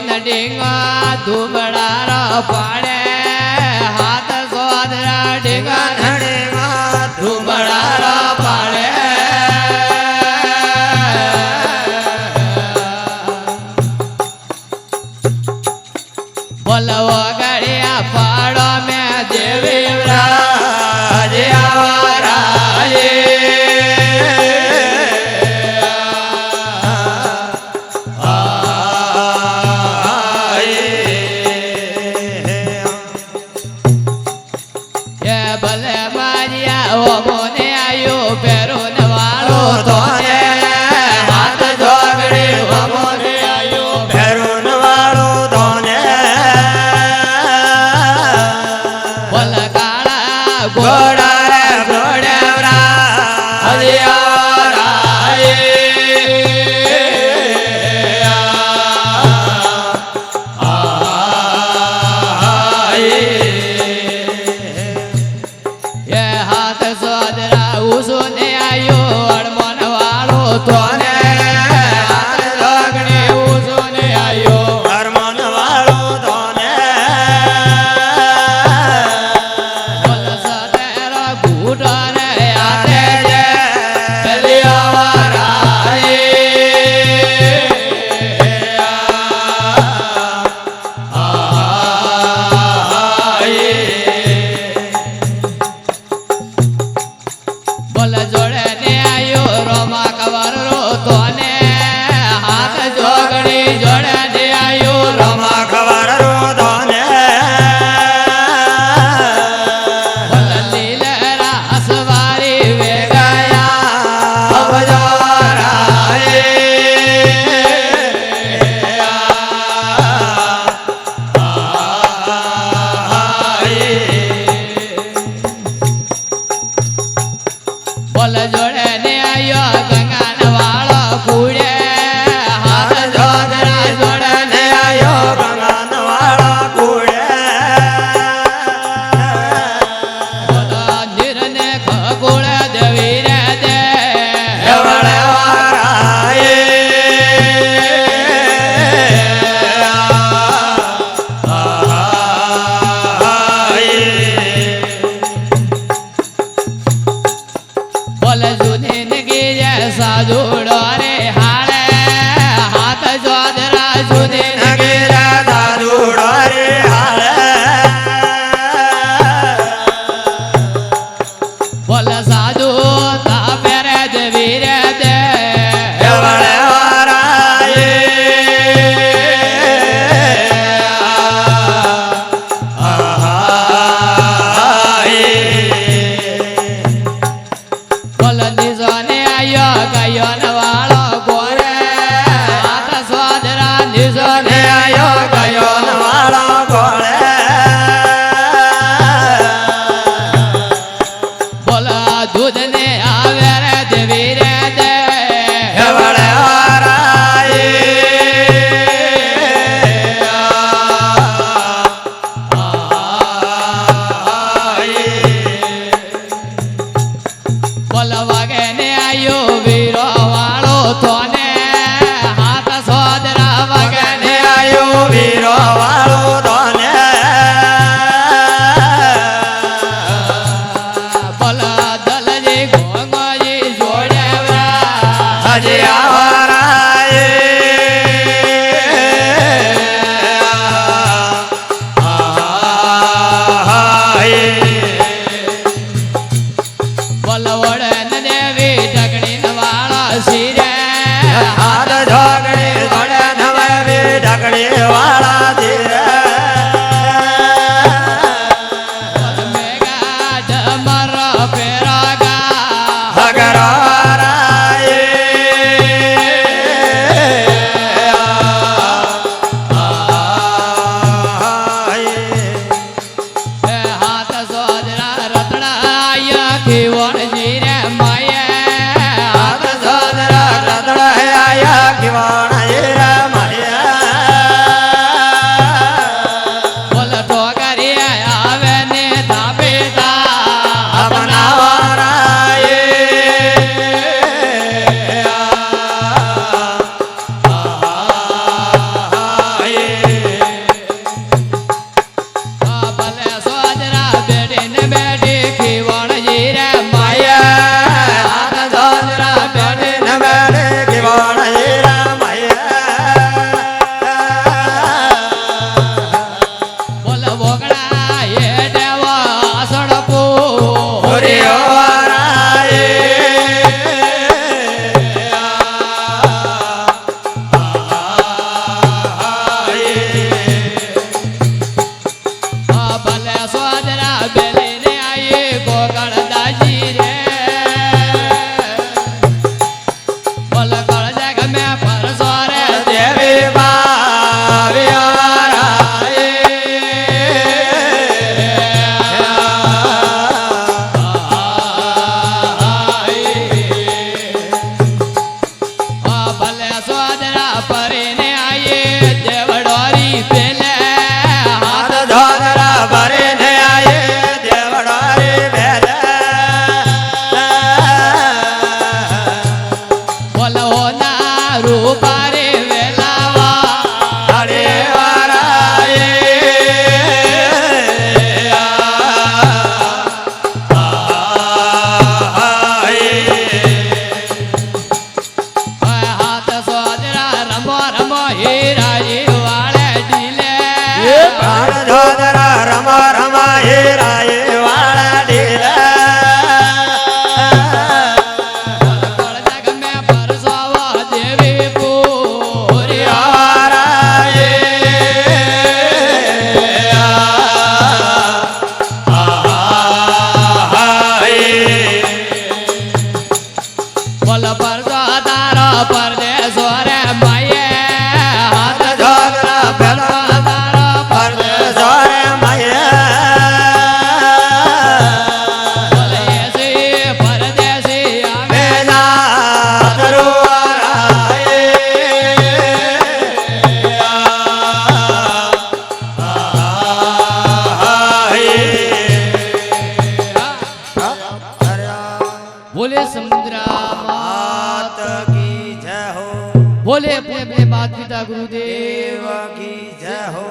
ડીંગા ધુમડા પાડે હાથ સોદરા ડીંગા ડીંગા ધુમડા પાડે બોલવો ગળિયા પાડો મેં દેવી રાજ આવરાજે ભલે મારિયા ઓ મોને આયો પેરો નવાળો તો હાથ જોગડે ઓ મોને આયો પેરો નવાળો તો બોલ કાળા ઘોડા રે ઘોડેવરા હરિયારાએ હાથ સોદરા ઉસોને આયો અડમન વાળો તો ને હાથ જોગડે ઉસોને આયો અડમન વાળો તો ને બોલ સતેરા ઘૂંટા ને આતે જે હરિયારાએ બોલ જોડે ને આયો રોમા કવર રો તો ને હાથ જોગડી જોડે ને આયો રોમા કવર રો તો ને બોલ લીલરા અસવારી વે ગયા અવજોરાએ બોલ જોડે ને આયો ગંગાન વાળો કુડે હાથ જોગરા જોડે ને આયો ગંગાન વાળો કુડે બોલ નિરને ખગોળે દેવી રે દે એવડે વારાએ બોલ જુને નગીરે સાધુડો રે હાળે હાથ જોદરા જુને નગીરે સાધુડો રે હાળે બોલ સાધુ તાપે રે દેવી રે દે એવડે વારાએ બોલ નિશાને આયો ગયો નવાળો ગોરે હાથ સ્વાદરા નિશાને આયો ગયો નવાળો ગોરે બોલ દૂધ ને આવે રે દેવી રે દે એવડે વારાએ બોલ વાગે ને આયો વીરો વાળો તો ને હાથ સોદરા વાગે ને આયો વીરો વાળો તો ને બોલ દલજી ગોંગજી જોડે હજી આવરાએ બોલ વડે ને દેવી बोले समुद्रा मात की जय हो। बोले अपने अपने माता पिता गुरुदेव देव की जय हो।